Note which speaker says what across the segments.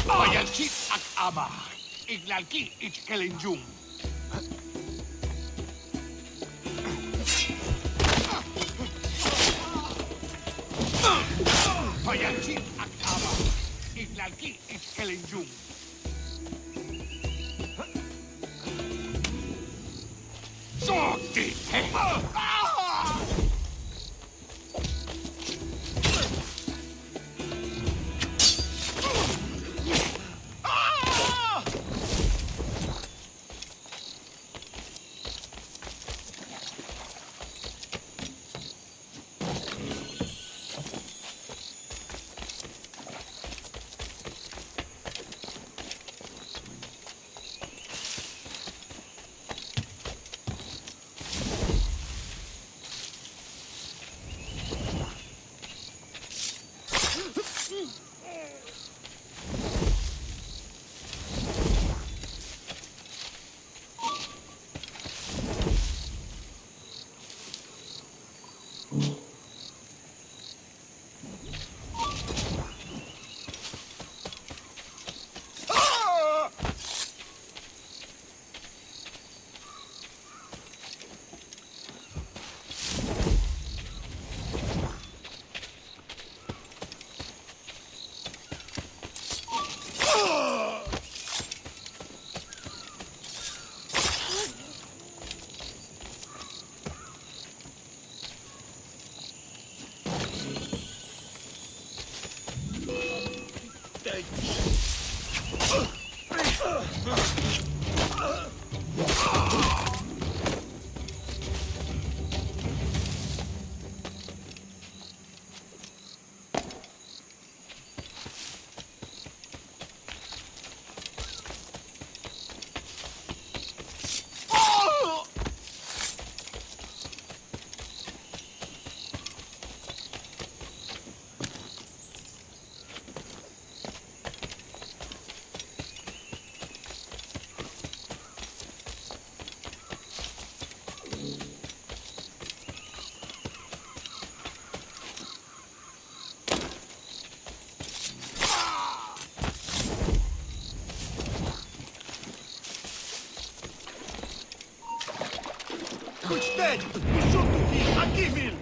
Speaker 1: Payalchit ak ama, iglalki ichkelenjum. Payalchit ak ama, iglalki ichkelenjum. Sorti!
Speaker 2: Ted! Junto aqui! Aqui, filho!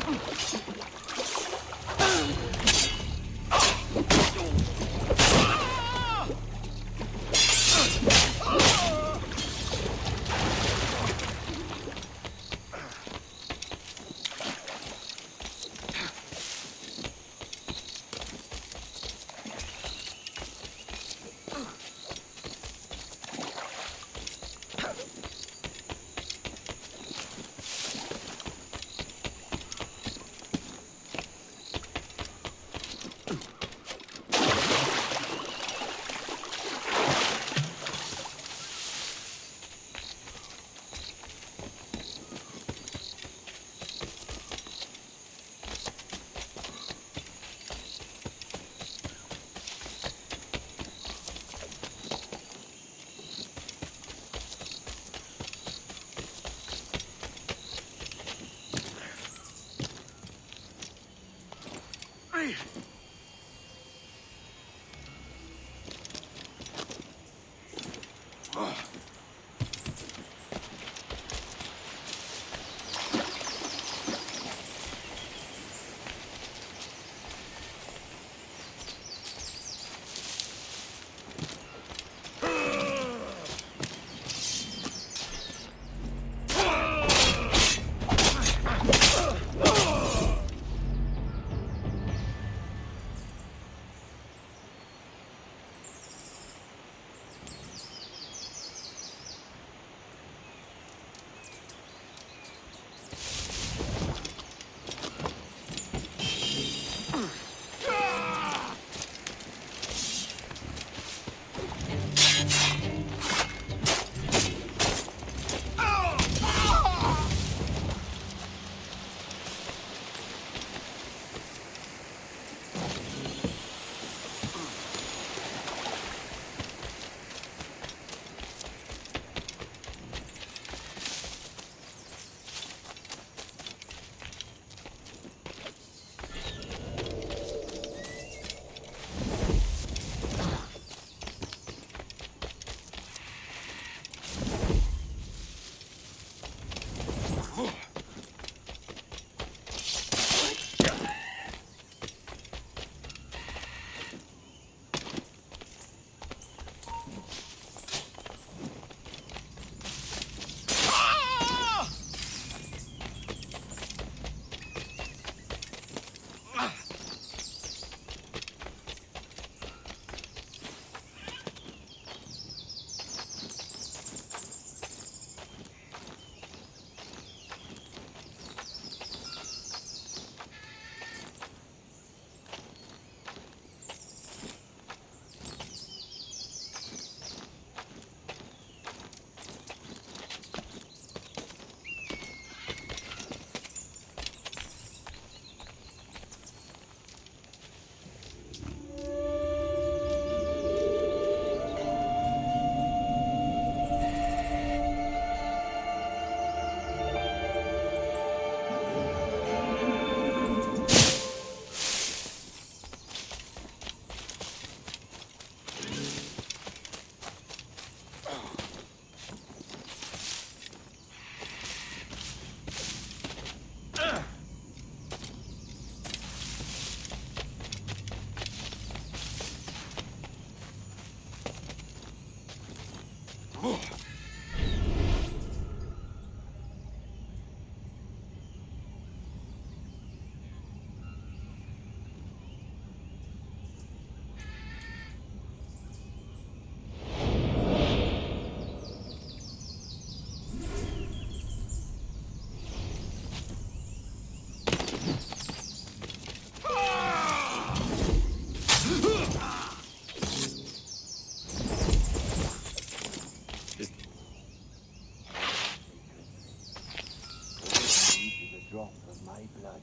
Speaker 3: My blood.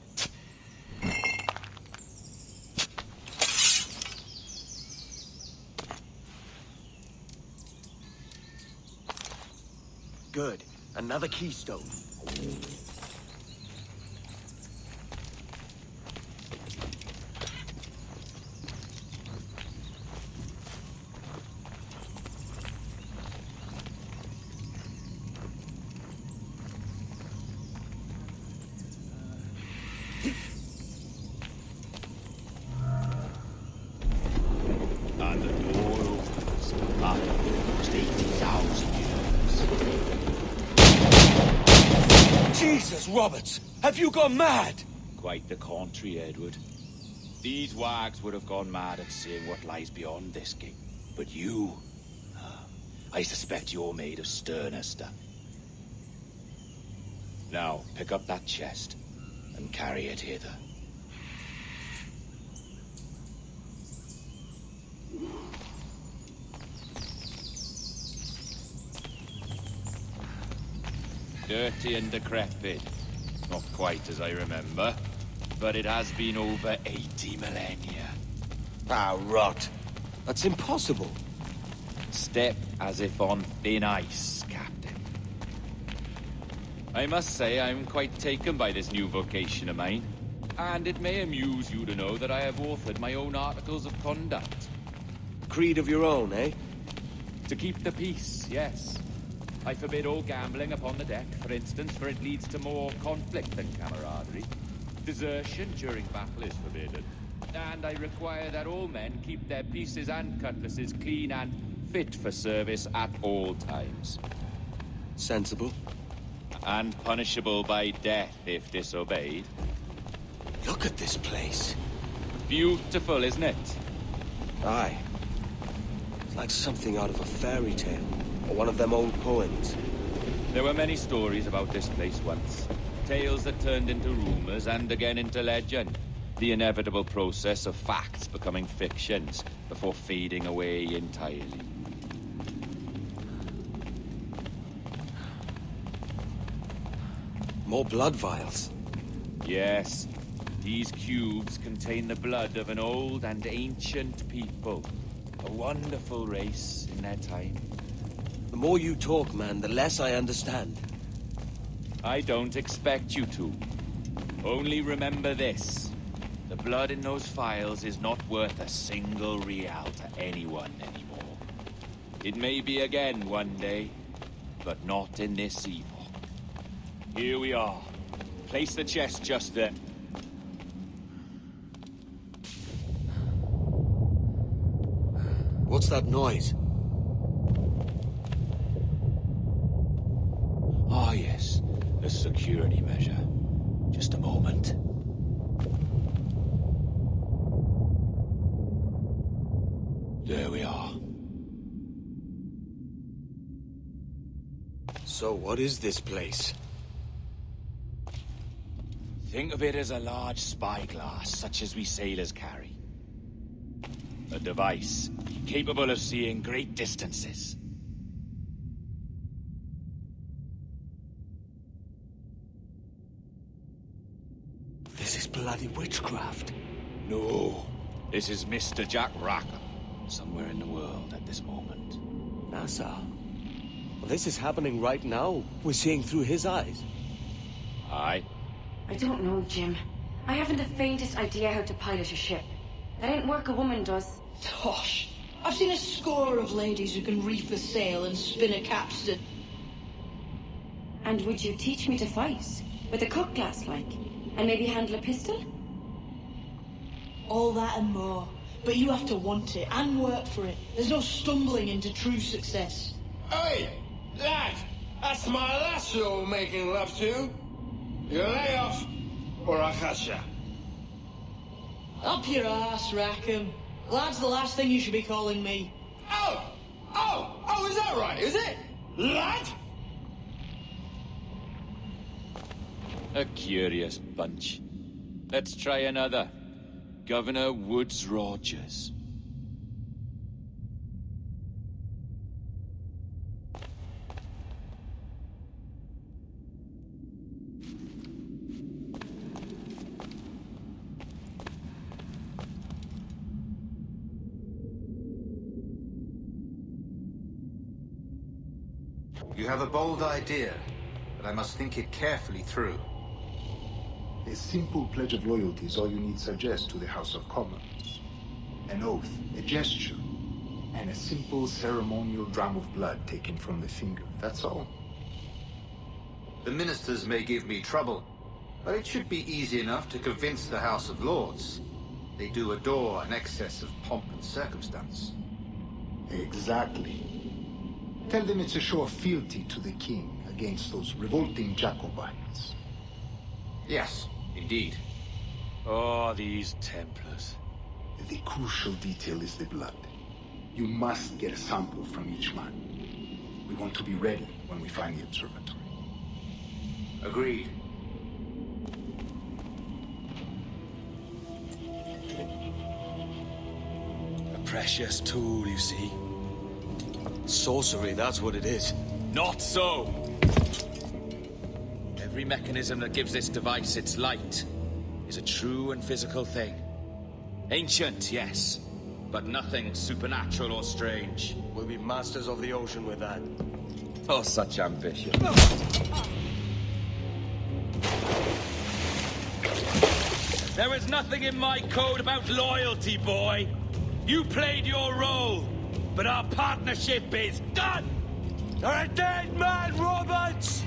Speaker 3: Good. Another keystone.
Speaker 4: And the door opens after almost 80,000 years.
Speaker 2: Jesus, Roberts! Have you gone mad?
Speaker 4: Quite the contrary, Edward. These wags would have gone mad at seeing what lies beyond this gate. But you... I suspect you're made of sterner stuff. Now, pick up that chest and carry it hither. Dirty and decrepit. Not quite as I remember, but it has been over 80 millennia.
Speaker 3: Ah, rot. That's impossible.
Speaker 4: Step as if on thin ice, Captain. I must say I'm quite taken by this new vocation of mine. And it may amuse you to know that I have authored my own articles of conduct.
Speaker 3: Creed of your own, eh?
Speaker 4: To keep the peace, yes. I forbid all gambling upon the deck, for instance, for it leads to more conflict than camaraderie. Desertion during battle is forbidden. And I require that all men keep their pieces and cutlasses clean and fit for service at all times.
Speaker 3: Sensible.
Speaker 4: And punishable by death if disobeyed.
Speaker 3: Look at this place.
Speaker 4: Beautiful, isn't it?
Speaker 3: Aye. It's like something out of a fairy tale. Or one of them old poems.
Speaker 4: There were many stories about this place once. Tales that turned into rumors and again into legend. The inevitable process of facts becoming fictions before fading away entirely.
Speaker 3: More blood vials.
Speaker 4: Yes, these cubes contain the blood of an old and ancient people. A wonderful race in their time.
Speaker 3: The more you talk, man, the less I understand.
Speaker 4: I don't expect you to. Only remember this. The blood in those files is not worth a single real to anyone anymore. It may be again one day, but not in this epoch. Here we are. Place the chest just there.
Speaker 3: What's that noise?
Speaker 4: Ah, yes. A security measure. Just a moment. There we are.
Speaker 3: So what is this place?
Speaker 4: Think of it as a large spyglass, such as we sailors carry. A device capable of seeing great distances.
Speaker 3: This is bloody witchcraft.
Speaker 4: No, this is Mr. Jack Rackham, somewhere in the world at this moment.
Speaker 3: NASA. Well, this is happening right now. We're seeing through his eyes.
Speaker 4: Aye.
Speaker 5: I don't know, Jim. I haven't the faintest idea how to pilot a ship. That ain't work a woman does.
Speaker 6: Tosh. I've seen a score of ladies who can reef a sail and spin a capstan.
Speaker 5: And would you teach me to fight? With a cut glass, like? And maybe handle a pistol?
Speaker 6: All that and more. But you have to want it and work for it. There's no stumbling into true success.
Speaker 2: Hey, lad, that's my lass you're making love to. You lay off, or I'll catch ya.
Speaker 6: Up your ass, Rackham. Lad's the last thing you should be calling me.
Speaker 2: Oh, is that right, is it? Lad?
Speaker 4: A curious bunch. Let's try another. Governor Woods Rogers.
Speaker 7: You have a bold idea, but I must think it carefully through.
Speaker 8: A simple pledge of loyalty is all you need suggest to the House of Commons. An oath, a gesture, and a simple ceremonial dram of blood taken from the finger. That's all.
Speaker 7: The ministers may give me trouble, but it should be easy enough to convince the House of Lords. They do adore an excess of pomp and circumstance.
Speaker 8: Exactly. Tell them it's a show of fealty to the king against those revolting Jacobites.
Speaker 7: Yes, indeed.
Speaker 4: Oh, these Templars.
Speaker 8: The crucial detail is the blood. You must get a sample from each man. We want to be ready when we find the observatory.
Speaker 7: Agreed.
Speaker 3: A precious tool, you see. Sorcery, that's what it is.
Speaker 4: Not so! Every mechanism that gives this device its light is a true and physical thing. Ancient, yes, but nothing supernatural or strange.
Speaker 3: We'll be masters of the ocean with that.
Speaker 4: Oh, such ambition. There is nothing in my code about loyalty, boy. You played your role, but our partnership is done!
Speaker 3: You're a dead man, Roberts!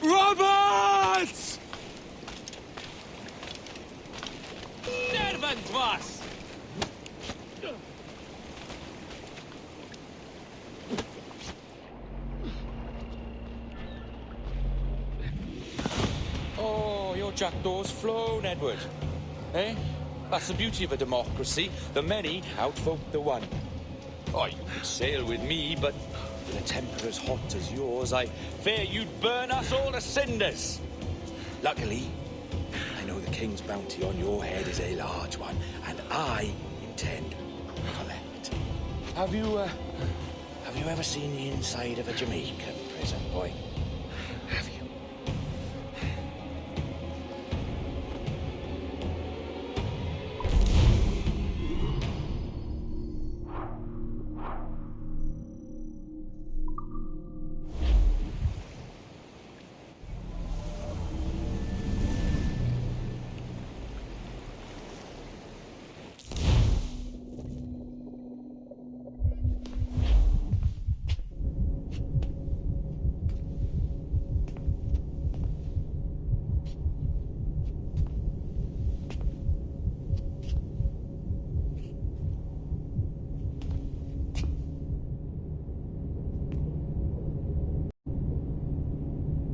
Speaker 4: Roberts! Nervant was! Oh, your jackdaw's flown, Edward. Eh? That's the beauty of a democracy. The many outvote the one. Oh, you could sail with me, but with a temper as hot as yours, I fear you'd burn us all to cinders. Luckily, I
Speaker 9: know the king's bounty on your head is a large one, and I intend to collect. Have you ever seen the inside of a Jamaican prison, boy? Have you?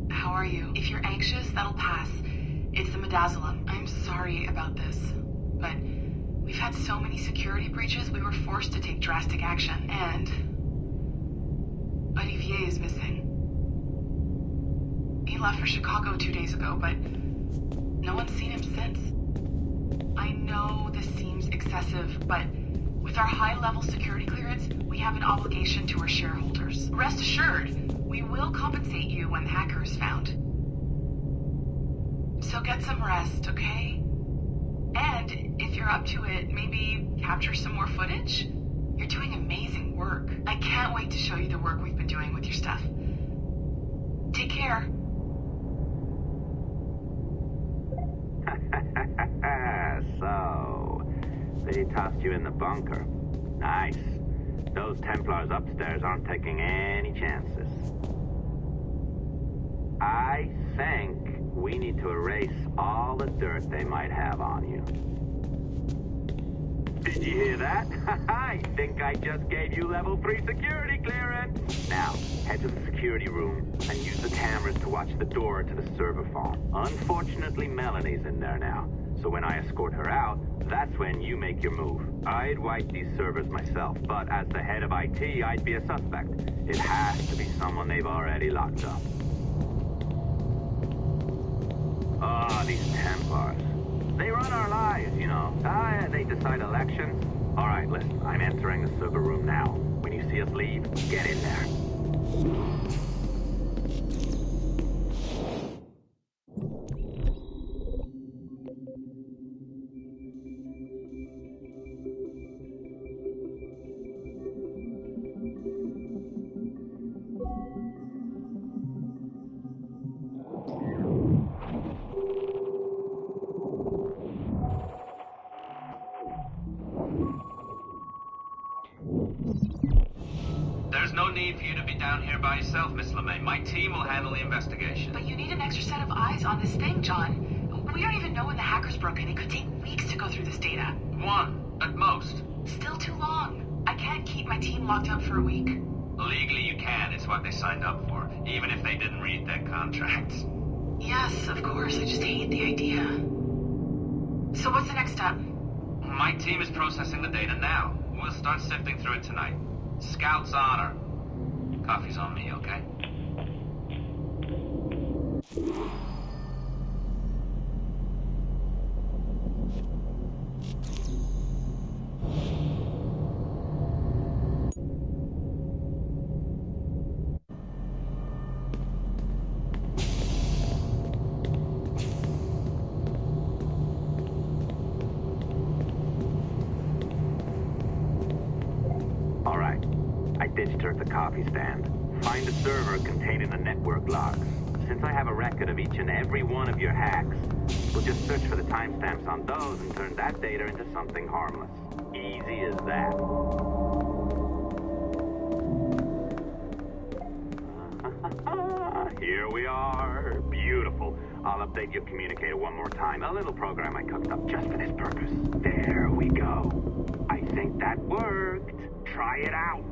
Speaker 10: How are you? If you're anxious, that'll pass. It's the midazolam. I'm sorry about this, but we've had so many security breaches, we were forced to take drastic action, and Olivier is missing. He left for Chicago 2 days ago, but no one's seen him since. I know this seems excessive, but with our high-level security clearance, we have an obligation to our shareholders. Rest assured, we will compensate you when the hacker is found. So get some rest, okay? And if you're up to it, maybe capture some more footage? You're doing amazing work. I can't wait to show you the work we've been doing with your stuff. Take care.
Speaker 11: So, they tossed you in the bunker. Nice. Those Templars upstairs aren't taking any chances. I think we need to erase all the dirt they might have on you. Did you hear that? I think I just gave you level 3 security clearance. Now, head to the security room and use the cameras to watch the door to the server farm. Unfortunately, Melanie's in there now, so when I escort her out, that's when you make your move. I'd wipe these servers myself, but as the head of IT, I'd be a suspect. It has to be someone they've already locked up. Ah, these Templars. They run our lives, you know. They decide elections. All right, listen, I'm entering the server room now. When you see us leave, get in there.
Speaker 12: There's no need for you to be down here by yourself, Miss LeMay. My team will handle the investigation.
Speaker 10: But you need an extra set of eyes on this thing, John. We don't even know when the hackers broke in. It could take weeks to go through this data.
Speaker 12: 1, at most.
Speaker 10: Still too long. I can't keep my team locked up for a week.
Speaker 12: Legally you can. It's what they signed up for, even if they didn't read their contracts.
Speaker 10: Yes, of course. I just hate the idea. So what's the next step?
Speaker 12: My team is processing the data now. We'll start sifting through it tonight. Scout's honor. Coffee's on me, okay?
Speaker 11: All right. I ditched her at the coffee stand. Find a server containing the network logs. Since I have a record of each and every one of your hacks, we'll just search for the timestamps on those and turn that data into something harmless. Easy as that. Here we are. Beautiful. I'll update your communicator one more time. A little program I cooked up just for this purpose. There we go. I think that worked. Try it out.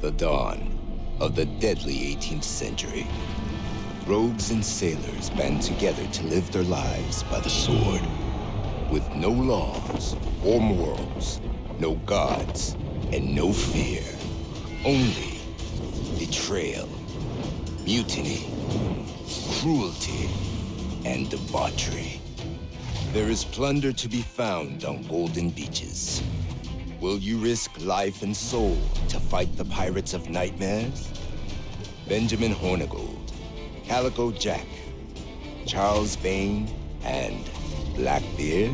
Speaker 13: The dawn of the deadly 18th century. Rogues and sailors band together to live their lives by the sword. With no laws or morals, no gods, and no fear. Only betrayal, mutiny, cruelty, and debauchery. There is plunder to be found on golden beaches. Will you risk life and soul to fight the pirates of nightmares? Benjamin Hornigold, Calico Jack, Charles Vane, and Blackbeard?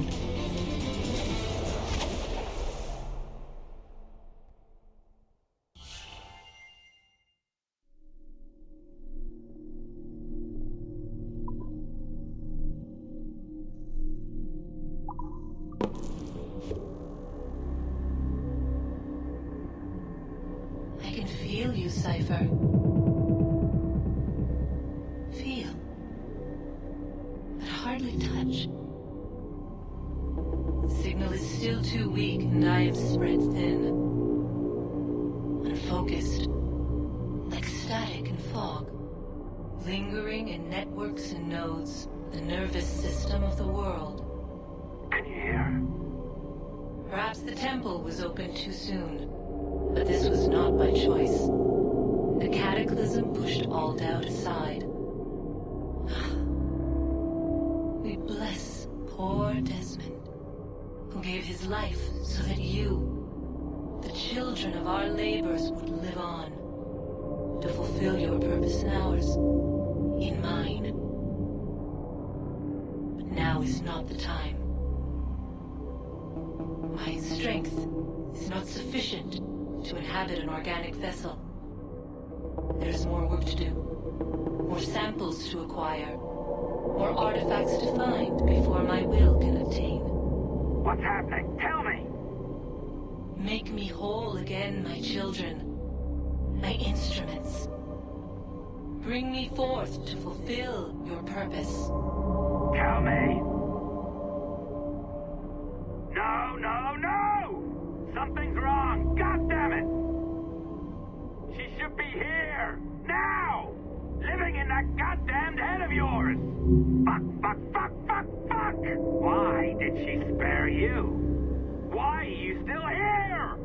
Speaker 14: I can feel you, Cypher. Feel. But hardly touch. Signal is still too weak, and I am spread thin. Unfocused. Like static and fog. Lingering in networks and nodes. The nervous system of the world.
Speaker 11: Can you hear?
Speaker 14: Perhaps the temple was opened too soon. But this was not by choice. The cataclysm pushed all doubt aside. We bless poor Desmond, who gave his life so that you, the children of our labors, would live on, to fulfill your purpose in ours, in mine. But now is not the time. My strength is not sufficient to inhabit an organic vessel. There's more work to do, more samples to acquire, more artifacts to find before my will can obtain.
Speaker 11: What's happening? Tell me!
Speaker 14: Make me whole again, my children, my instruments. Bring me forth to fulfill your purpose.
Speaker 11: Tell me! No, no, no! Something's wrong! God damn it! She should be here! Now! Living in that goddamned head of yours! Fuck, fuck, fuck, fuck, fuck! Why did she spare you? Why are you still here?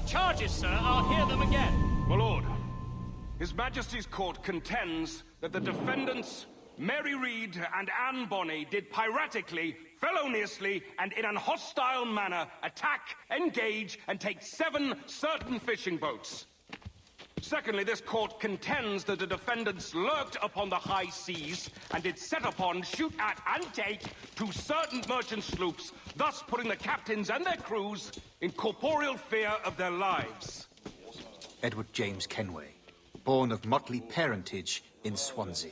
Speaker 15: Charges, sir. I'll hear them again. My lord, His Majesty's court contends that the defendants, Mary Reed and Anne Bonny, did piratically, feloniously, and in an hostile manner attack, engage, and take 7 certain fishing boats. Secondly, this court contends that the defendants lurked upon the high seas and did set upon, shoot at, and take 2 certain merchant sloops, thus putting the captains and their crews in corporeal fear of their lives.
Speaker 7: Edward James Kenway, born of motley parentage in Swansea,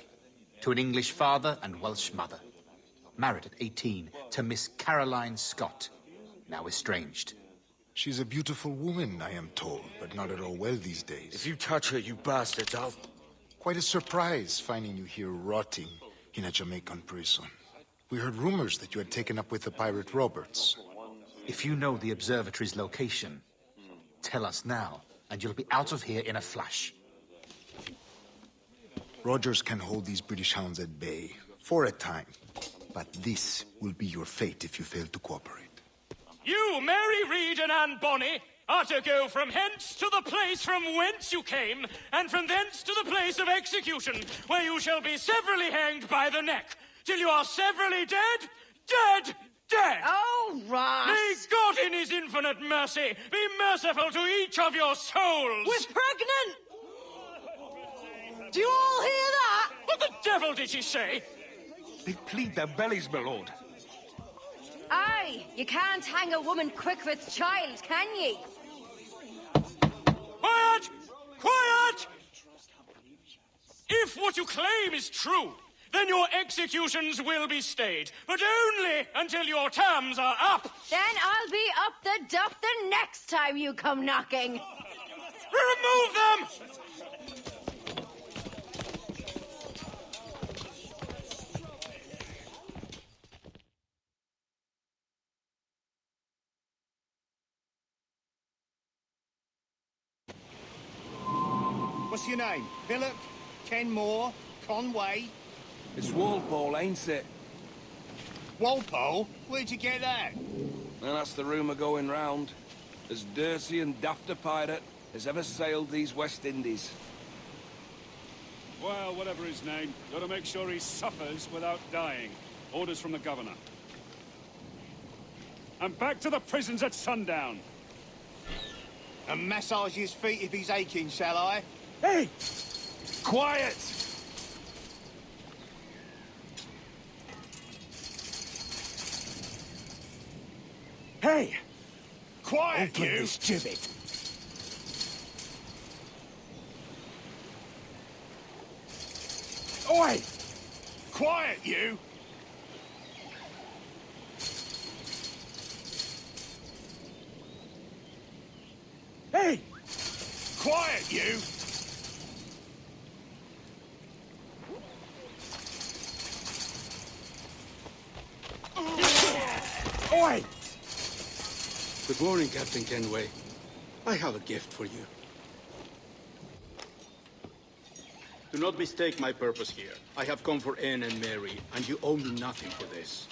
Speaker 7: to an English father and Welsh mother. married at 18 to Miss Caroline Scott, now estranged.
Speaker 8: She's a beautiful woman, I am told, but not at all well these days.
Speaker 3: If you touch her, you bastards, I'll...
Speaker 8: Quite a surprise finding you here rotting in a Jamaican prison. We heard rumors that you had taken up with the pirate Roberts.
Speaker 7: If you know the observatory's location, tell us now, and you'll be out of here in a flash.
Speaker 8: Rogers can hold these British hounds at bay, for a time. But this will be your fate if you fail to cooperate.
Speaker 15: You, Mary Reed and Anne Bonny, are to go from hence to the place from whence you came, and from thence to the place of execution, where you shall be severally hanged by the neck, till you are severally dead, dead, dead!
Speaker 16: Oh, Ross!
Speaker 15: May God in his infinite mercy be merciful to each of your souls!
Speaker 6: We're pregnant! Do you all hear that?
Speaker 15: What the devil did she say?
Speaker 1: They plead their bellies, my lord.
Speaker 16: Aye, you can't hang a woman quick with child, can ye?
Speaker 15: Quiet! Quiet! If what you claim is true, then your executions will be stayed, but only until your terms are up.
Speaker 16: Then I'll be up the dup the next time you come knocking.
Speaker 15: Remove them!
Speaker 17: What's your name? Billock? Ken Moore? Conway?
Speaker 9: It's Walpole, ain't it?
Speaker 17: Walpole? Where'd you get that?
Speaker 9: Well, that's the rumour going round. As dirty and daft a pirate as ever sailed these West Indies.
Speaker 18: Well, whatever his name, gotta make sure he suffers without dying. Orders from the governor. And back to the prisons at sundown.
Speaker 17: And massage his feet if he's aching, shall I?
Speaker 9: Hey! Quiet! Hey!
Speaker 17: Quiet,
Speaker 9: Open
Speaker 17: you!
Speaker 9: this gibbet! Oi!
Speaker 17: Quiet, you!
Speaker 9: Hey!
Speaker 17: Quiet, you!
Speaker 9: Oi!
Speaker 19: Good morning, Captain Kenway. I have a gift for you. Do not mistake my purpose here. I have come for Anne and Mary, and you owe me nothing for this.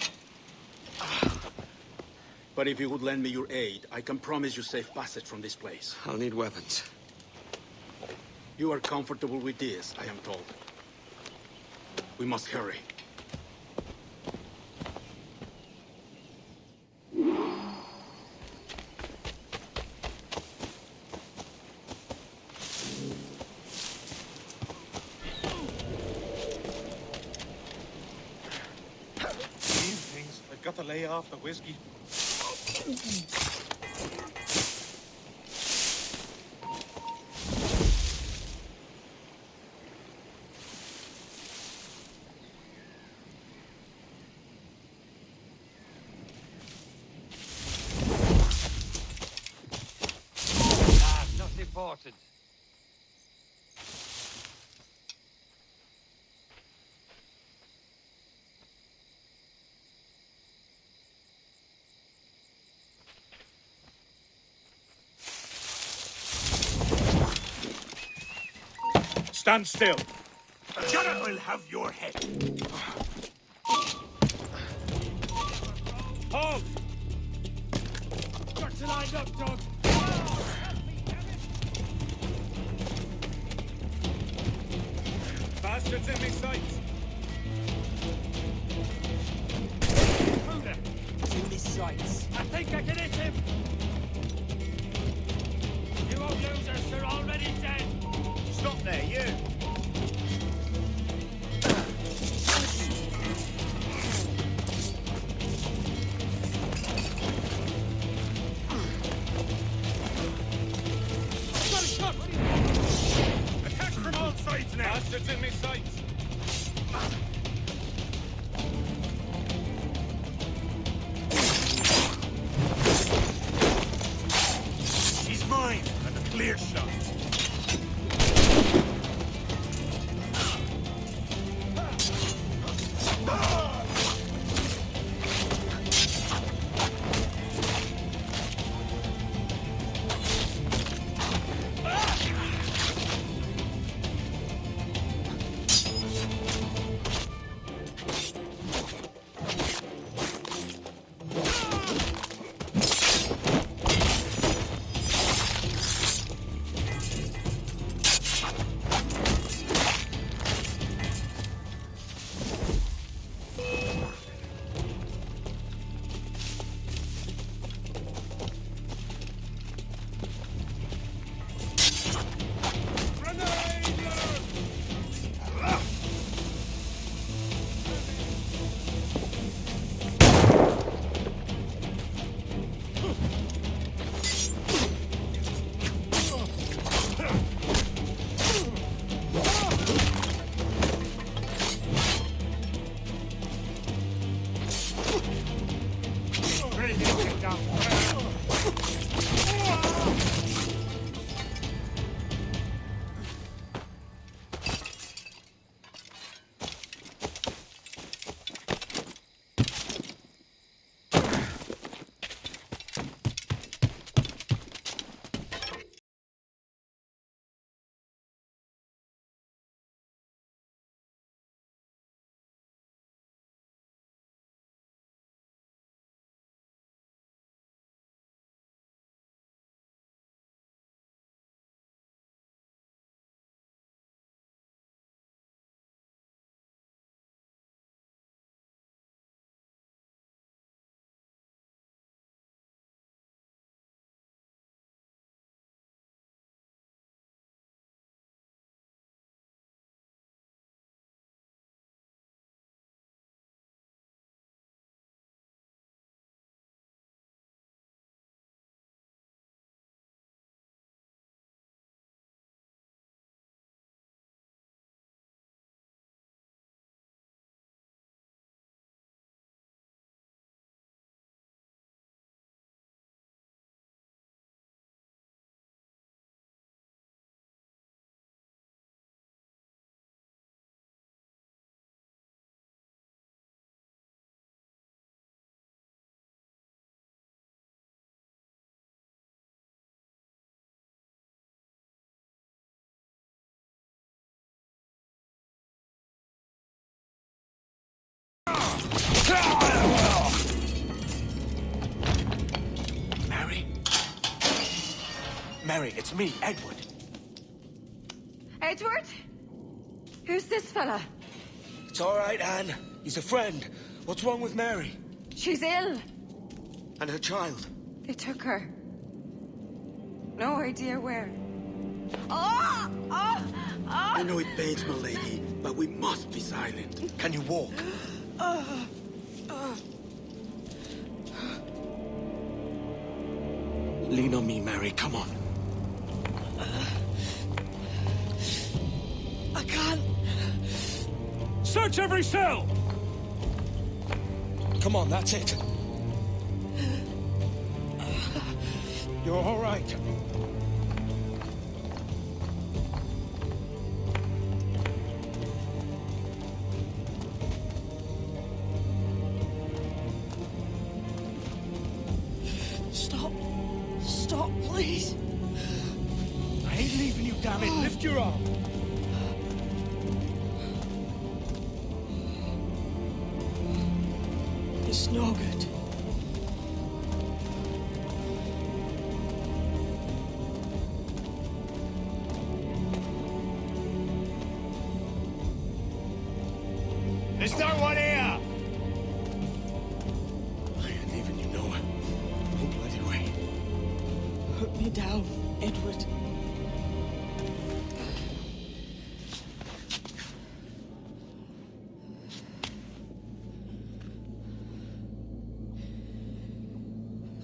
Speaker 19: But if you would lend me your aid, I can promise you safe passage from this place.
Speaker 3: I'll need weapons.
Speaker 19: You are comfortable with this, I am told. We must hurry.
Speaker 17: I've got to lay off the whiskey.
Speaker 1: Not important.
Speaker 15: Stand still.
Speaker 1: Janet will have your head.
Speaker 15: Hold!
Speaker 1: Got you lined up, dog.
Speaker 15: Bastards in me sights.
Speaker 1: In his sights. I think I can hit him. You old losers are already dead.
Speaker 17: Stop there, you!
Speaker 15: Attack from all sides now! Bastards in me sights.
Speaker 1: ready to get kicked out.
Speaker 3: Mary? Mary, it's me, Edward.
Speaker 16: Edward? Who's this fella?
Speaker 3: It's all right, Anne. He's a friend. What's wrong with Mary?
Speaker 16: She's ill.
Speaker 3: And her child?
Speaker 16: They took her. No idea where. Oh! Oh! Oh!
Speaker 19: I know it pains my lady, but we must be silent.
Speaker 3: Can you walk? Lean on me, Mary. Come on.
Speaker 16: I can't.
Speaker 18: Search every cell!
Speaker 3: Come on, that's it. You're all right.
Speaker 16: Stop. Stop, please.
Speaker 3: I ain't leaving you, damn it. Lift your arm.
Speaker 16: It's no good.
Speaker 1: There's no one here!
Speaker 3: I ain't leaving you nowhere. No bloody way.
Speaker 16: Put me down, Edward.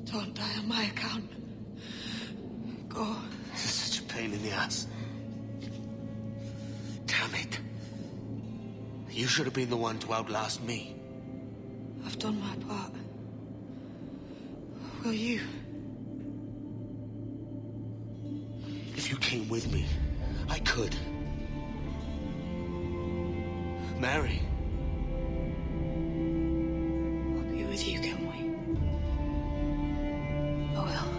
Speaker 16: Don't die on my account. Go.
Speaker 3: This is such a pain in the ass. Damn it. You should have been the one to outlast me.
Speaker 16: I've done my part. Will you?
Speaker 3: If you came with me, I could. Mary.
Speaker 16: I'll be with you, can we? I will.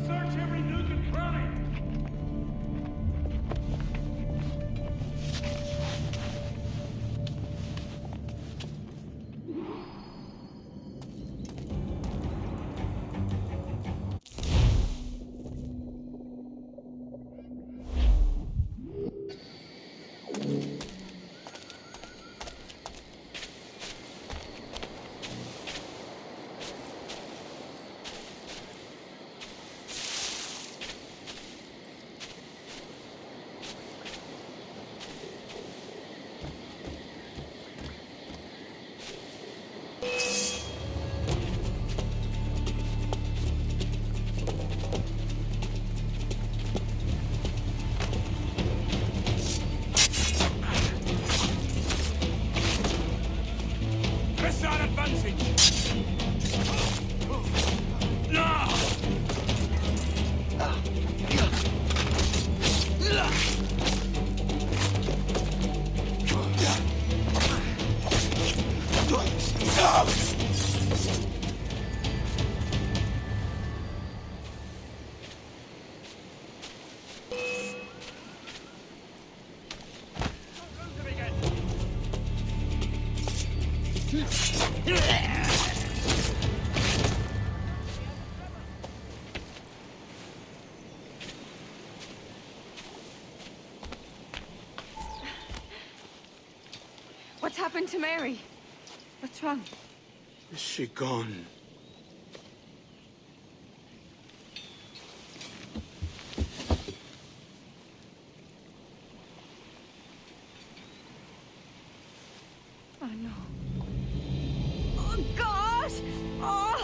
Speaker 1: Search every nook and cranny!
Speaker 15: Missile advancing! No!
Speaker 16: What's happened to Mary? What's wrong?
Speaker 19: Is she gone?
Speaker 16: Oh no. Oh God! Oh!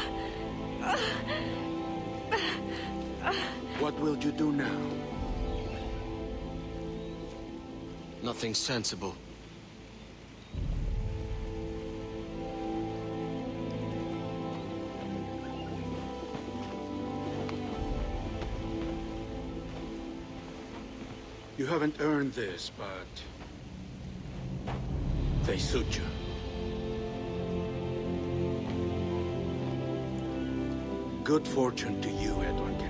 Speaker 19: What will you do now?
Speaker 3: Nothing sensible.
Speaker 19: You haven't earned this, but they suit you. Good fortune to you, Edward Kenway.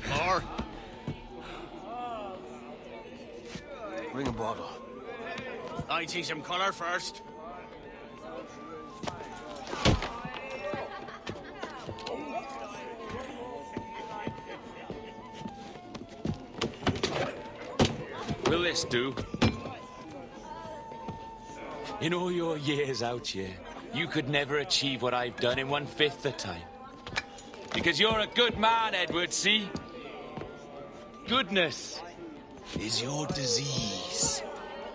Speaker 3: More? Bring a bottle.
Speaker 17: I see some color first.
Speaker 4: Will this do? In all your years out here, you could never achieve what I've done in 1/5 the time. Because you're a good man, Edward, see? Goodness is your disease.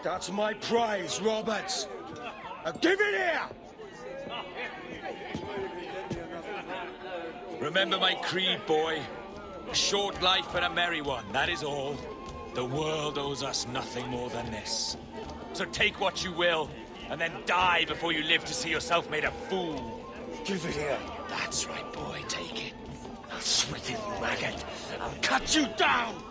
Speaker 9: That's my prize, Roberts. Give it here!
Speaker 4: Remember my creed, boy. A short life but a merry one, that is all. The world owes us nothing more than this. So take what you will, and then die before you live to see yourself made a fool.
Speaker 9: Give it here.
Speaker 4: That's right, boy, take it.
Speaker 9: I'll sweat it, maggot. I'll cut you down!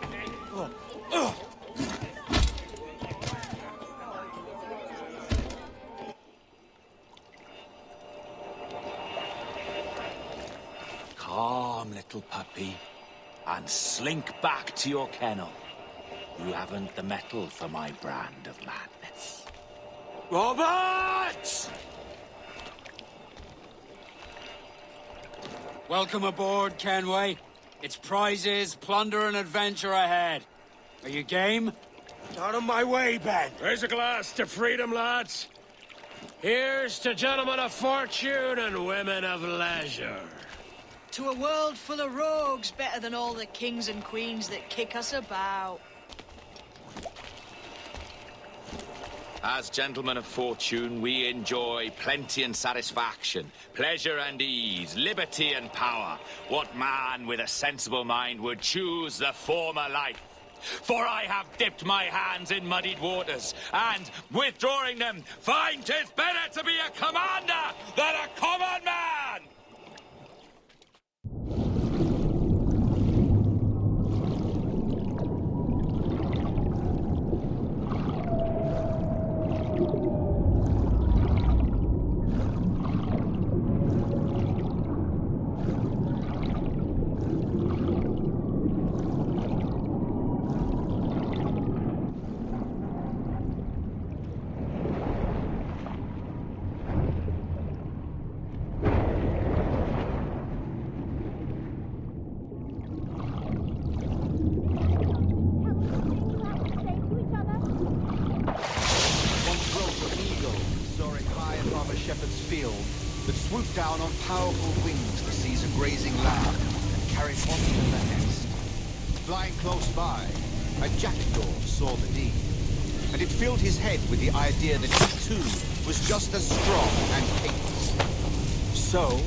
Speaker 4: Calm, little puppy, and slink back to your kennel. You haven't the mettle for my brand of madness.
Speaker 9: Roberts!
Speaker 20: Welcome aboard, Kenway. It's prizes, plunder, and adventure ahead. Are you game?
Speaker 9: Out of my way, Ben.
Speaker 15: Raise a glass to freedom, lads. Here's to gentlemen of fortune and women of leisure.
Speaker 6: To a world full of rogues, better than all the kings and queens that kick us about.
Speaker 4: As gentlemen of fortune, we enjoy plenty and satisfaction, pleasure and ease, liberty and power. What man with a sensible mind would choose the former life? For I have dipped my hands in muddied waters, and, withdrawing them, find 'tis better to be a commander than a common man!
Speaker 21: shepherd's field that swoop down on powerful wings to seize a grazing lamb and carry it on to the nest. Flying close by, a jackdaw saw the deed, and it filled his head with the idea that he too was just as strong and capable. So,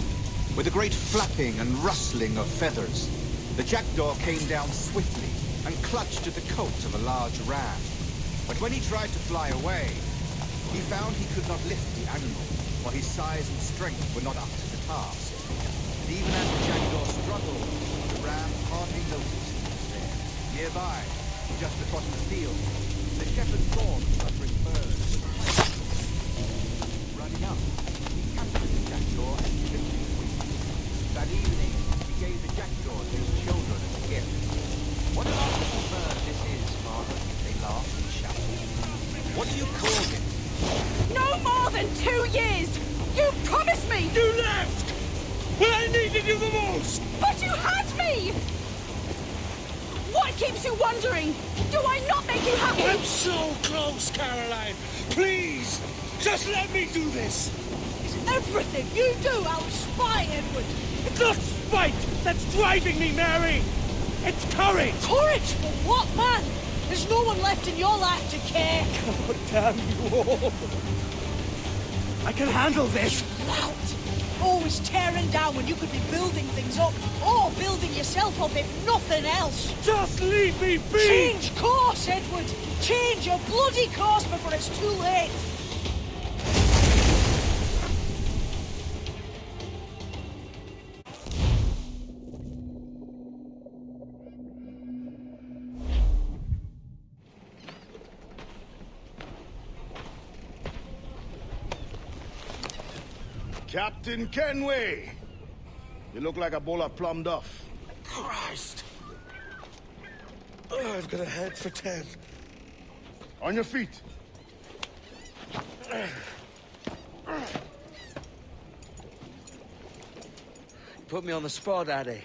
Speaker 21: with a great flapping and rustling of feathers, the jackdaw came down swiftly and clutched at the coat of a large ram. But when he tried to fly away, he found he could not lift the animal, for his size and strength were not up to the task. And even as the jackdaw struggled, the ram hardly noticed he was there. Nearby, just across the field, the shepherd saw the fluttering bird and was running up. He captured the jackdaw and clipped his wings. That evening, he gave the jackdaw to his children as a gift. What a wonderful bird this is, Father, they laughed and shouted. What do you call him?
Speaker 16: No more than 2 years! You promised me!
Speaker 1: You left! When I needed you the most!
Speaker 16: But you had me! What keeps you wondering? Do I not make you happy?
Speaker 1: I'm so close, Caroline! Please! Just let me do this!
Speaker 6: Everything you do, I'll spy, Edward!
Speaker 1: It's not spite that's driving me, Mary! It's courage!
Speaker 6: Courage for what, man? There's no one left in your life to care.
Speaker 1: God damn you all! I can handle this!
Speaker 6: Lout! Always tearing down when you could be building things up, or building yourself up if nothing else.
Speaker 1: Just leave me be!
Speaker 6: Change course, Edward! Change your bloody course before it's too late!
Speaker 15: Captain Kenway! You look like a bowl of plum duff.
Speaker 1: Christ! I've got a head for 10.
Speaker 15: On your feet.
Speaker 3: Put me on the spot, Addy.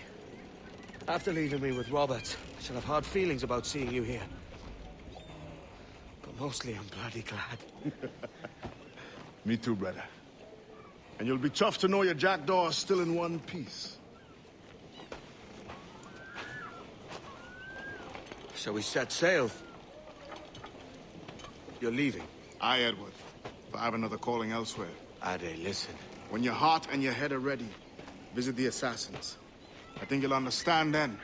Speaker 3: After leaving me with Robert, I shall have hard feelings about seeing you here. But mostly I'm bloody glad.
Speaker 15: Me too, brother. And you'll be tough to know your jackdaw is still in one piece.
Speaker 3: Shall we set sail? You're leaving?
Speaker 15: Aye, Edward. But I have another calling elsewhere.
Speaker 3: Ade, listen.
Speaker 15: When your heart and your head are ready, visit the assassins. I think you'll understand then.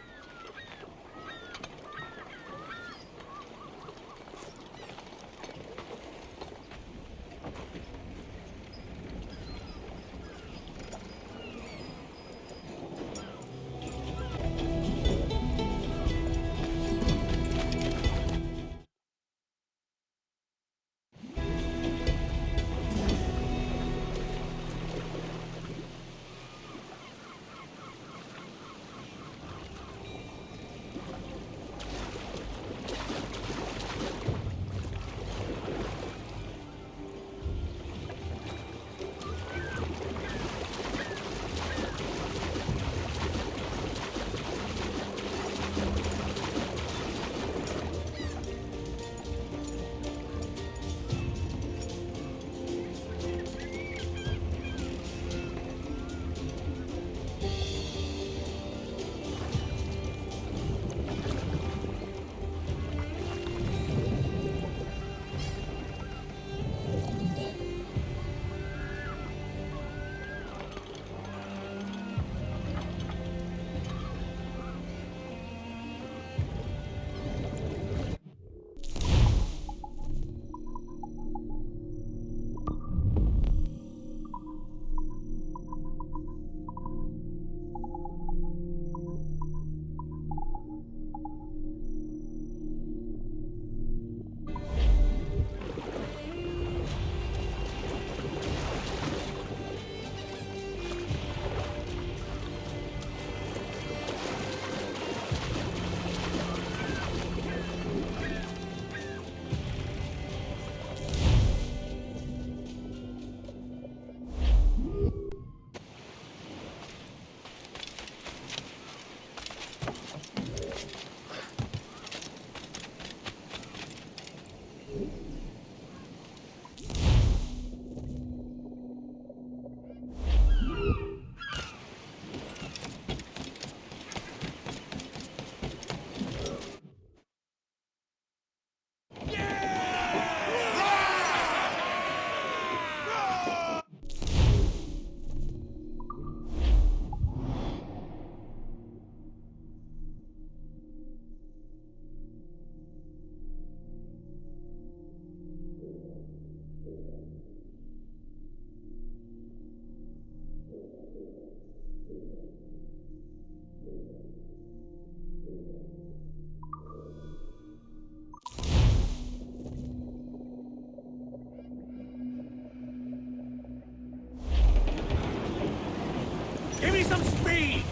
Speaker 1: some speed!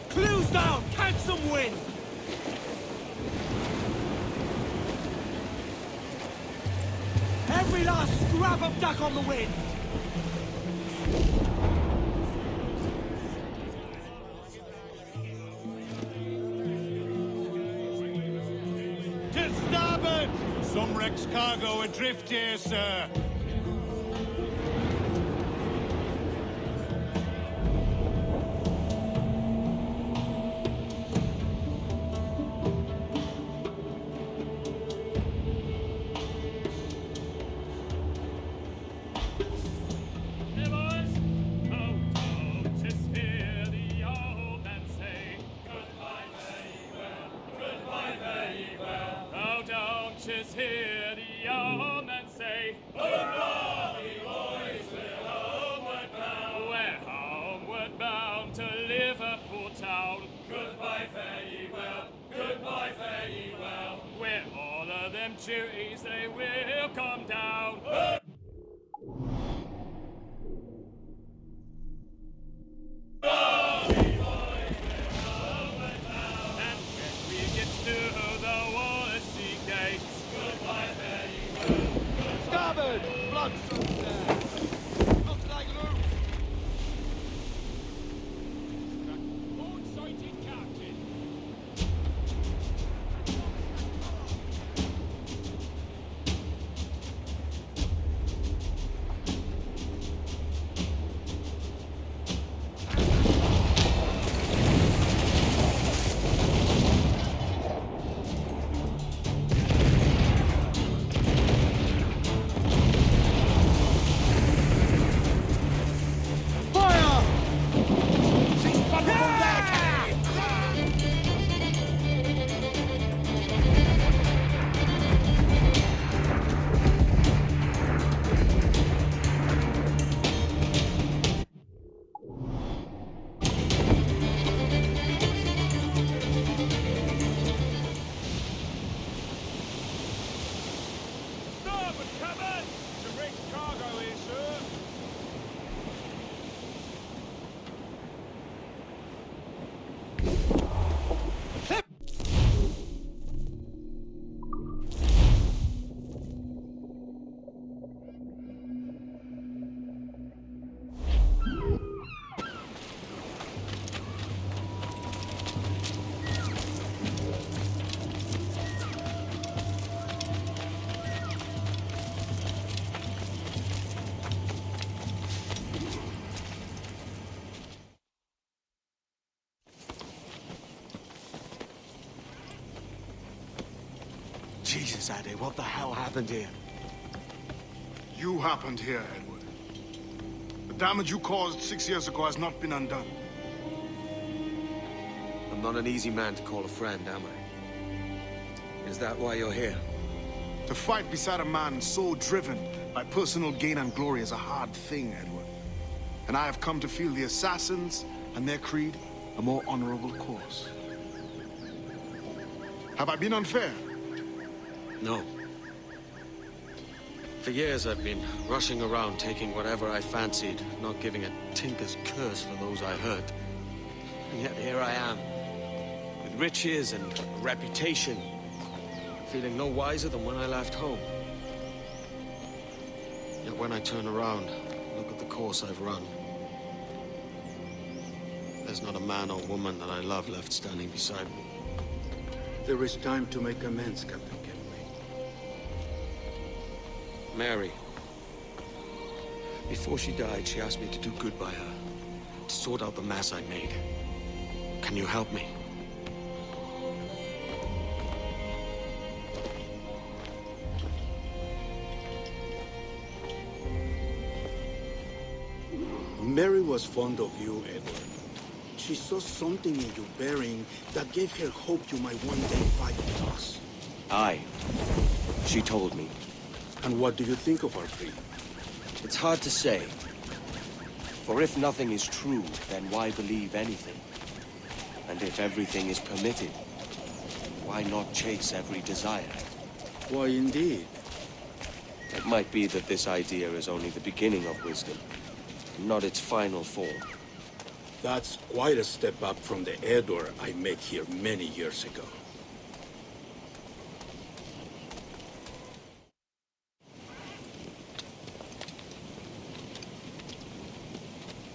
Speaker 1: Clues down! Catch some wind! Every last scrap of duck on the wind! To starboard! Some wreck's cargo adrift here, sir. Duties, they will come down. And when we get to the Wallasey gates, goodbye, fare well. Starboard! Blood sunset! Looks like loot! Port sighted, Captain.
Speaker 3: Jesus, Addy, what the hell happened here?
Speaker 5: You happened here, Edward. The damage you caused 6 years ago has not been undone.
Speaker 3: I'm not an easy man to call a friend, am I? Is that why you're here?
Speaker 5: To fight beside a man so driven by personal gain and glory is a hard thing, Edward. And I have come to feel the assassins and their creed a more honorable course. Have I been unfair?
Speaker 3: No. For years I've been rushing around, taking whatever I fancied, not giving a tinker's curse for those I hurt. And yet here I am, with riches and a reputation, feeling no wiser than when I left home. Yet when I turn around, look at the course I've run. There's not a man or woman that I love left standing beside me.
Speaker 19: There is time to make amends, Captain Kenway.
Speaker 3: Mary. Before she died, she asked me to do good by her, to sort out the mess I made. Can you help me?
Speaker 19: Mary was fond of you, Edward. She saw something in your bearing that gave her hope you might one day fight with us.
Speaker 3: Aye. She told me.
Speaker 19: And what do you think of our creed?
Speaker 3: It's hard to say. For if nothing is true, then why believe anything? And if everything is permitted, why not chase every desire?
Speaker 19: Why, indeed.
Speaker 3: It might be that this idea is only the beginning of wisdom, not its final form.
Speaker 19: That's quite a step up from the air door I made here many years ago.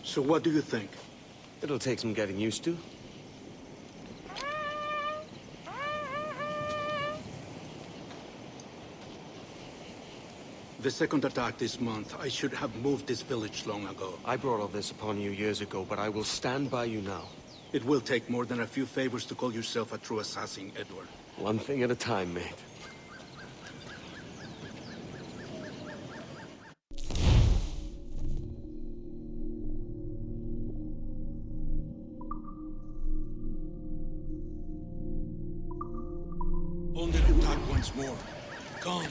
Speaker 19: So what do you think?
Speaker 3: It'll take some getting used to.
Speaker 19: The second attack this month, I should have moved this village long ago.
Speaker 3: I brought all this upon you years ago, but I will stand by you now.
Speaker 19: It will take more than a few favors to call yourself a true assassin, Edward.
Speaker 3: One thing at a time, mate.
Speaker 19: Under attack once more. Come.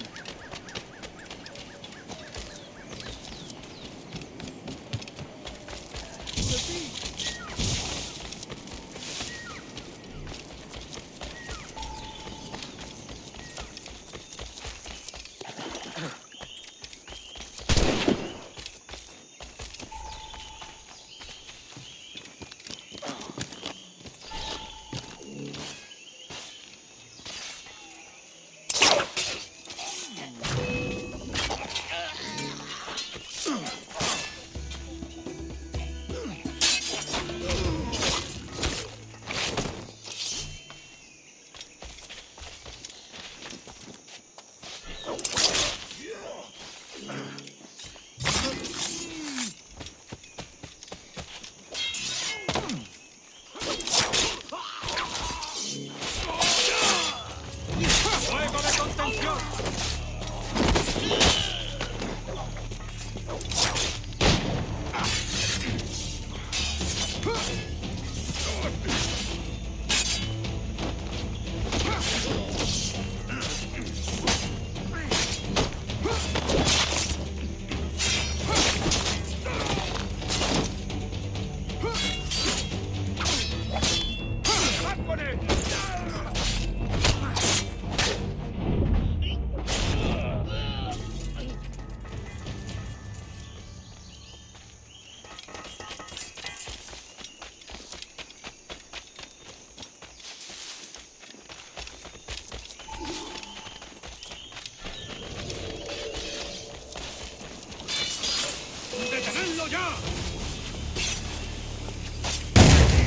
Speaker 1: ¡Detenedlo ya!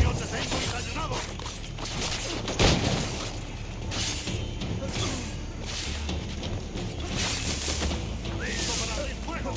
Speaker 1: ¡Yo te tengo encadenado! ¡Listo para abrir fuego!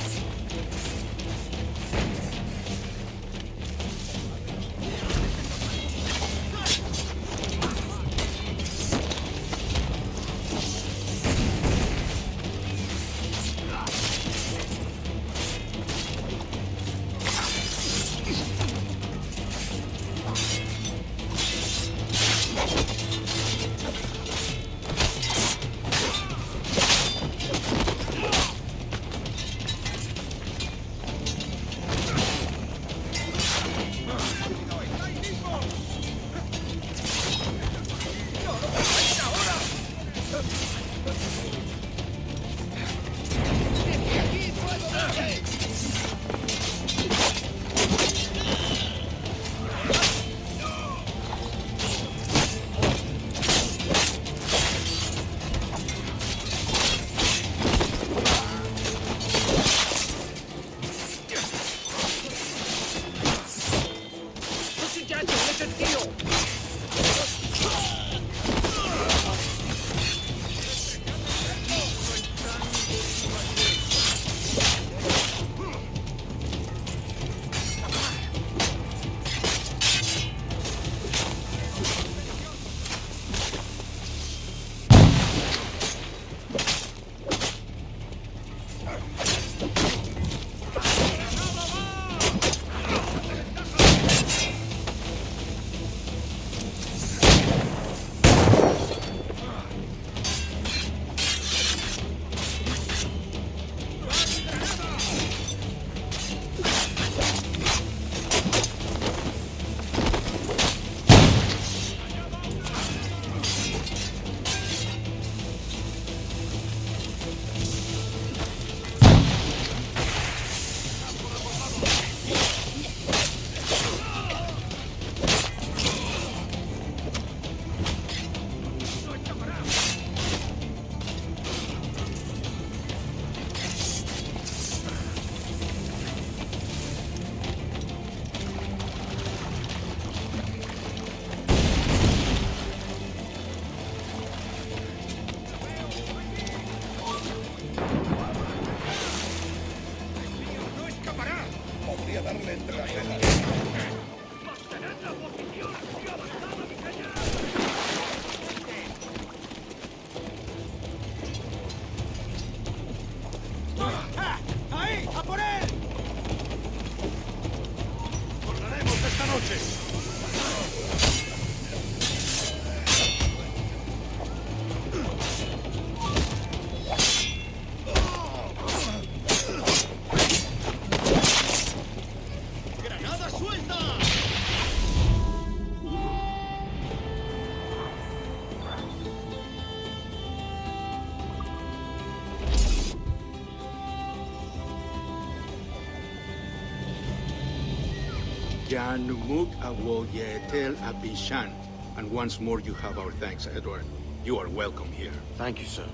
Speaker 19: Sian Numuk Awoye Tel Abishan. And once more, you have our thanks, Edward. You are welcome here.
Speaker 3: Thank you, sir.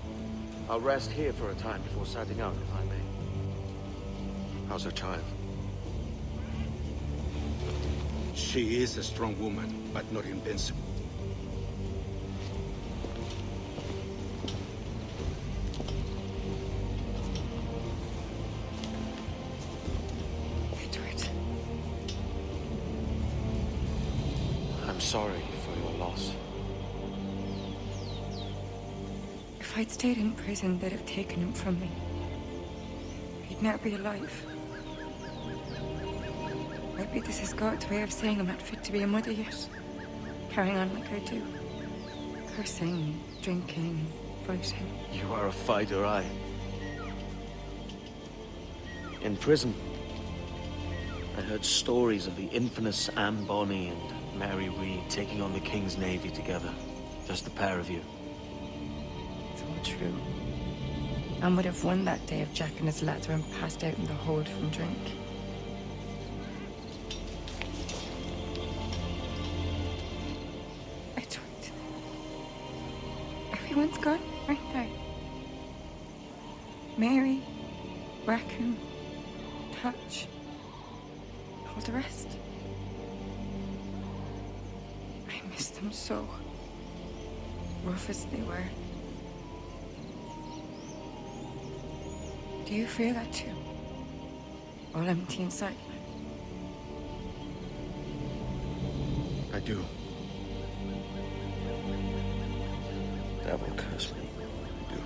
Speaker 3: I'll rest here for a time before setting out, if I may. How's her child?
Speaker 19: She is a strong woman, but not invincible.
Speaker 16: Edward.
Speaker 3: I'm sorry for your loss.
Speaker 16: If I'd stayed in prison, they'd have taken him from me. He'd never be alive. Maybe this is God's way of saying I'm not fit to be a mother yet. Carrying on like I do. Cursing, drinking, fighting.
Speaker 3: You are a fighter, aye. In prison, I heard stories of the infamous Anne Bonny and Mary Read taking on the King's Navy together. Just the pair of you.
Speaker 16: It's all true. Anne would have won that day if Jack and his lads weren't passed out in the hold from drink. Edward. Everyone's gone, aren't they? Mary, Raccoon, Touch, all the rest. I miss them so. Rough as they were. Do you feel that too? All empty inside?
Speaker 3: I do. Devil curse me. I do.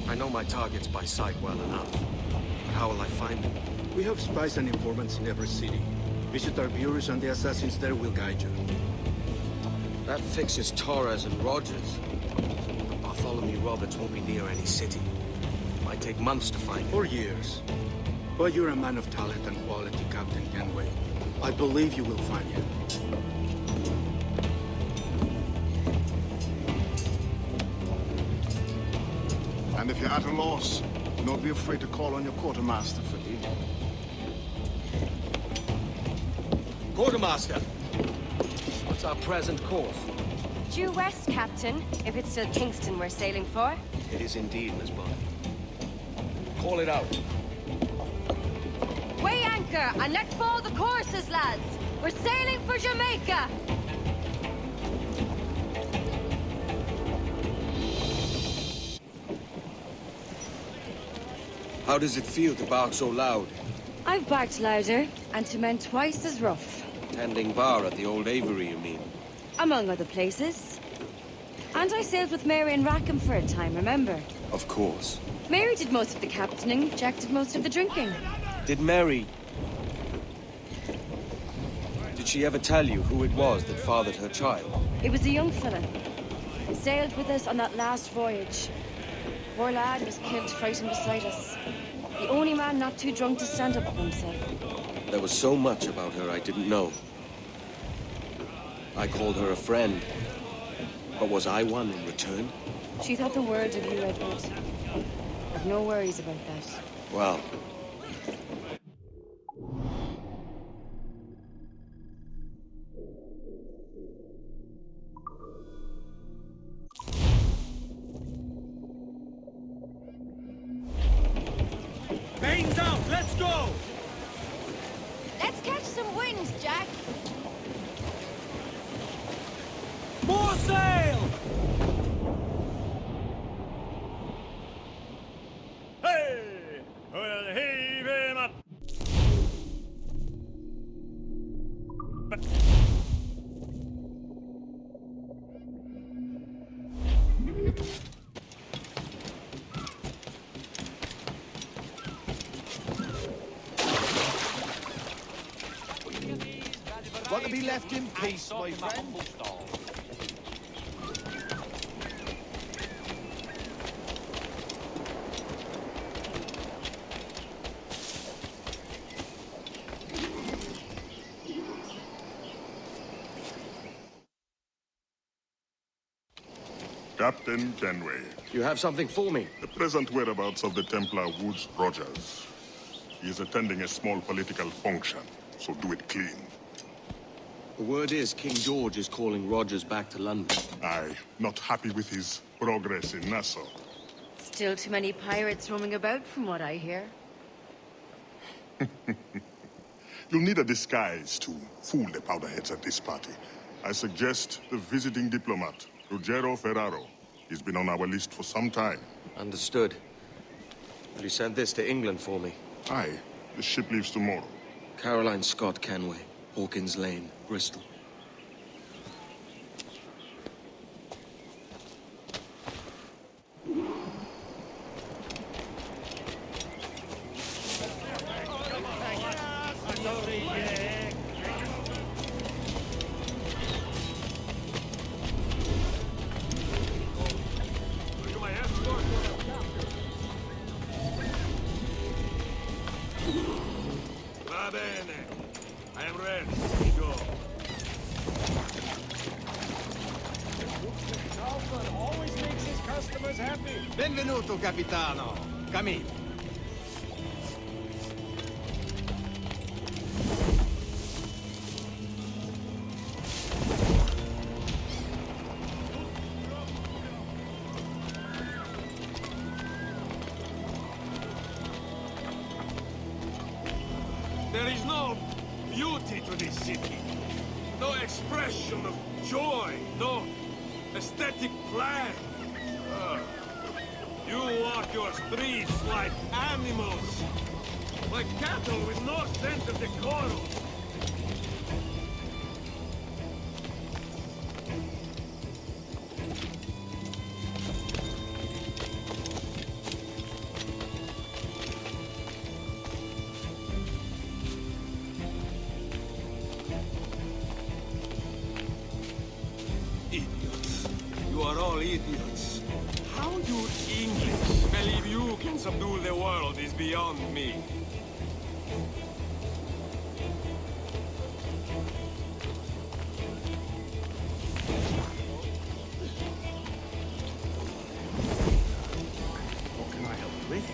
Speaker 3: I know my targets by sight well enough. But how will I find them?
Speaker 19: We have spies and informants in every city. Visit our bureaus and the assassins there will guide you.
Speaker 3: That fixes Torres and Rogers. But Bartholomew Roberts won't be near any city. It might take months to find him.
Speaker 19: Or years. But you're a man of talent and quality, Captain Kenway. I believe you will find him.
Speaker 5: And if you're at a loss, don't be afraid to call on your quartermaster for aid.
Speaker 3: Quartermaster! What's our present course?
Speaker 2: Due west, Captain, if it's still Kingston we're sailing for.
Speaker 3: It is indeed, Miss Bonny. Call it out.
Speaker 2: Weigh anchor and let fall the courses, lads. We're sailing for Jamaica.
Speaker 3: How does it feel to bark so loud?
Speaker 2: I've barked louder, and to men twice as rough.
Speaker 3: Tending bar at the old Aviary, you mean?
Speaker 2: Among other places. And I sailed with Mary and Rackham for a time, remember?
Speaker 3: Of course.
Speaker 2: Mary did most of the captaining, Jack did most of the drinking.
Speaker 3: Did Mary... Did she ever tell you who it was that fathered her child?
Speaker 2: It was a young fella. Sailed with us on that last voyage. Poor lad was killed fighting beside us. The only man not too drunk to stand up for himself.
Speaker 3: There was so much about her I didn't know. I called her a friend. But was I one in return?
Speaker 2: She thought the world of you, Edward. I've no worries about that.
Speaker 3: Well...
Speaker 1: Mains out, let's go!
Speaker 2: Let's catch some wind, Jack.
Speaker 1: More sail! Hey! We'll heave him up!
Speaker 17: Want to be left in peace, my friend?
Speaker 10: Captain Kenway.
Speaker 3: You have something for me?
Speaker 10: The present whereabouts of the Templar Woods Rogers. He is attending a small political function, so do it clean.
Speaker 3: The word is King George is calling Rogers back to London.
Speaker 10: Aye, not happy with his progress in Nassau.
Speaker 2: Still too many pirates roaming about, from what I hear.
Speaker 10: You'll need a disguise to fool the powderheads at this party. I suggest the visiting diplomat, Ruggero Ferraro. He's been on our list for some time.
Speaker 3: Understood. Will you send this to England for me?
Speaker 10: Aye. The ship leaves tomorrow.
Speaker 3: Caroline Scott Kenway, Hawkins Lane, Bristol.
Speaker 1: Va bene. I am ready. We go.
Speaker 15: Kaufman always makes his customers happy.
Speaker 17: Benvenuto, capitano. Come in.
Speaker 1: There is no beauty to this city. No expression of joy. No aesthetic plan. You walk your streets like animals. Like cattle with no sense of decorum. Idiots. You are all idiots. How you English believe you can subdue the world is beyond me.
Speaker 17: What can I help you with?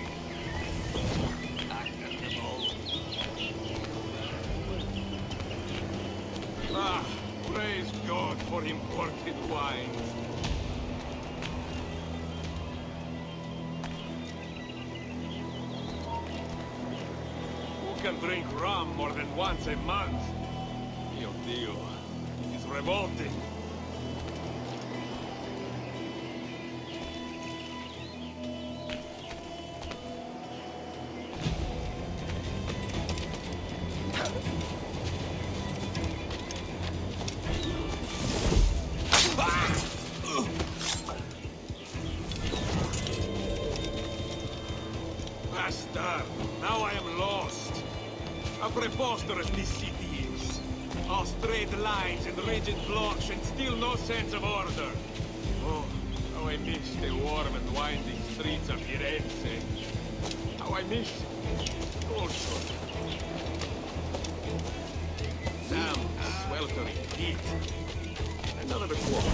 Speaker 1: Ah, praise God for imported wines. Who can drink rum more than once a month? Mio Dio, it's revolting. Bastard! Now I am lost. How preposterous this city is. All straight lines and rigid blocks and still no sense of order. Oh, how I miss the warm and winding streets of Firenze. How I miss culture. Damn, sweltering heat. Another quart.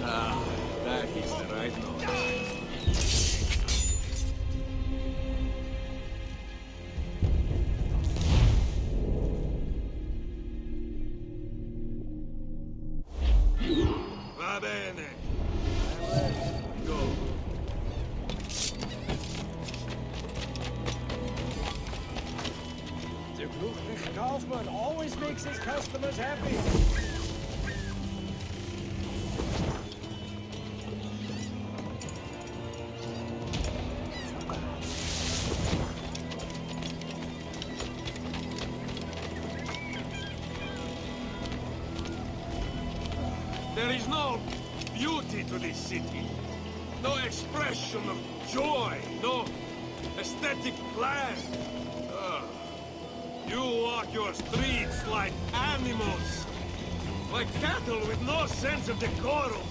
Speaker 1: Ah, that is the right note. Va bene. Go.
Speaker 15: Der glückliche Kaufmann always makes his customers happy.
Speaker 1: There is no beauty to this city. No expression of joy. No aesthetic plan. You walk your streets like animals. Like cattle with no sense of decorum.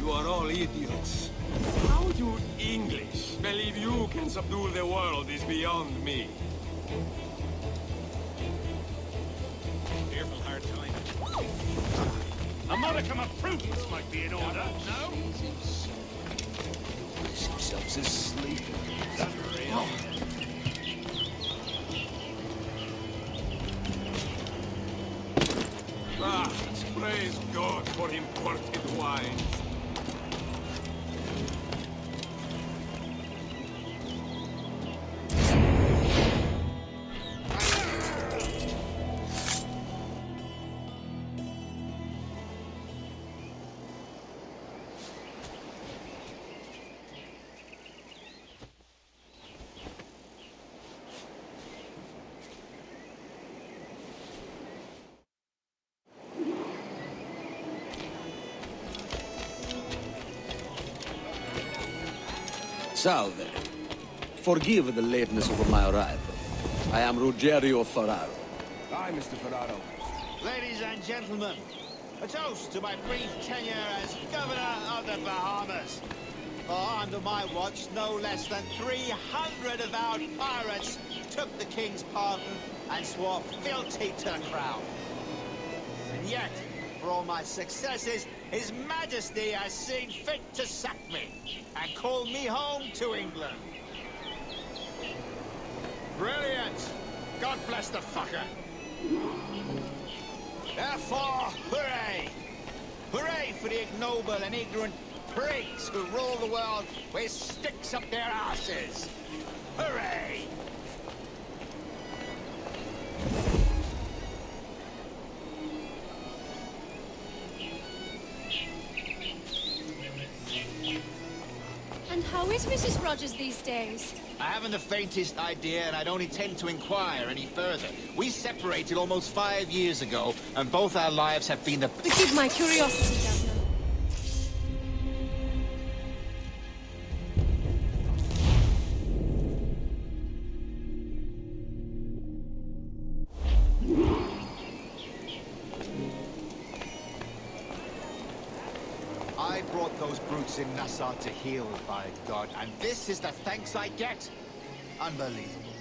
Speaker 1: You are all idiots. How you English believe you can subdue the world is beyond me.
Speaker 18: Careful, hard time. A modicum of prudence might be in order, no?
Speaker 3: Brace yourselves asleep.
Speaker 1: Ah, praise God for imported wines.
Speaker 3: Salve. Forgive the lateness of my arrival. I am Ruggiero Ferraro.
Speaker 17: Hi, Mr. Ferraro. Ladies and gentlemen, a toast to my brief tenure as Governor of the Bahamas. For under my watch, no less than 300 avowed pirates took the King's pardon and swore fealty to the crown. And yet, for all my successes, His Majesty has seen fit to sack me and call me home to England. Brilliant! God bless the fucker. Therefore, hooray! Hooray for the ignoble and ignorant prigs who rule the world with sticks up their asses! Hooray!
Speaker 2: And how is Mrs. Rogers these days?
Speaker 17: I haven't the faintest idea, and I don't intend to inquire any further. We separated almost 5 years ago, and both our lives have been the...
Speaker 2: Forgive my curiosity, Governor.
Speaker 17: I brought those brutes in Nassau to heal, by God, and this is the thanks I get? Unbelievable.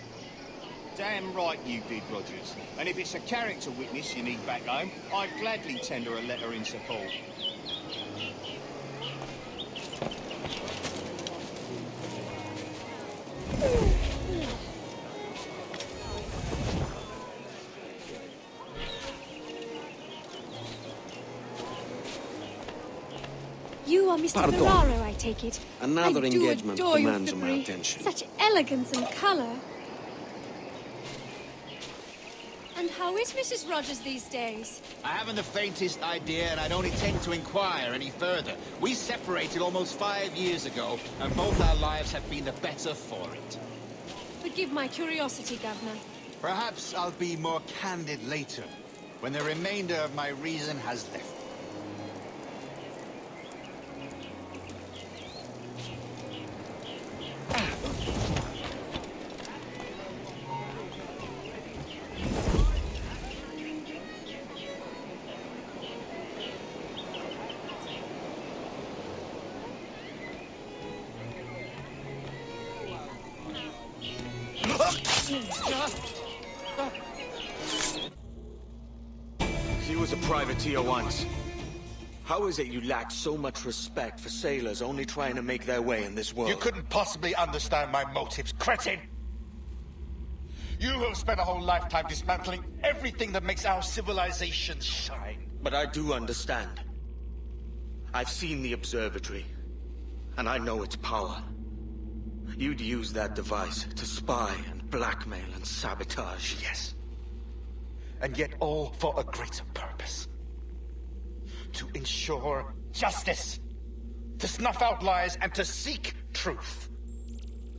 Speaker 12: Damn right you did, Rogers. And if it's a character witness you need back home, I'd gladly tender a letter in support.
Speaker 2: You are Mr.
Speaker 3: Pardon.
Speaker 2: Ferraro, I take it.
Speaker 3: Another
Speaker 2: I do
Speaker 3: engagement
Speaker 2: adore your
Speaker 3: demands my
Speaker 2: livery.
Speaker 3: attention.
Speaker 2: Such elegance and colour. And how is Mrs. Rogers these days?
Speaker 17: I haven't the faintest idea, and I don't intend to inquire any further. We separated almost 5 years ago, and both our lives have been the better for it.
Speaker 2: Forgive my curiosity, Governor.
Speaker 17: Perhaps I'll be more candid later, when the remainder of my reason has left.
Speaker 3: He was a privateer once. How is it you lack so much respect for sailors only trying to make their way in this world?
Speaker 22: You couldn't possibly understand my motives, cretin! You have spent a whole lifetime dismantling everything that makes our civilization shine.
Speaker 3: But I do understand. I've seen the observatory, and I know its power. You'd use that device to spy and blackmail and sabotage, yes.
Speaker 22: And yet all for a greater purpose. To ensure justice. To snuff out lies and to seek truth.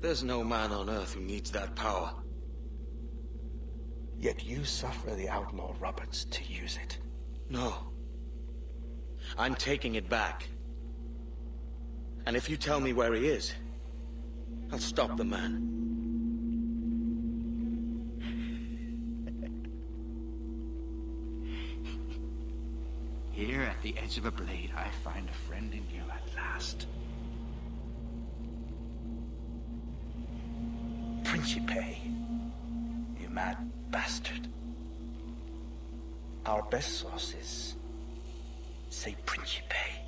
Speaker 3: There's no man on Earth who needs that power.
Speaker 22: Yet you suffer the outlaw Roberts to use it.
Speaker 3: No. I'm taking it back. And if you tell me where he is, I'll stop the man.
Speaker 22: Here at the edge of a blade, I find a friend in you at last. Principe, you mad bastard. Our best sources say Principe.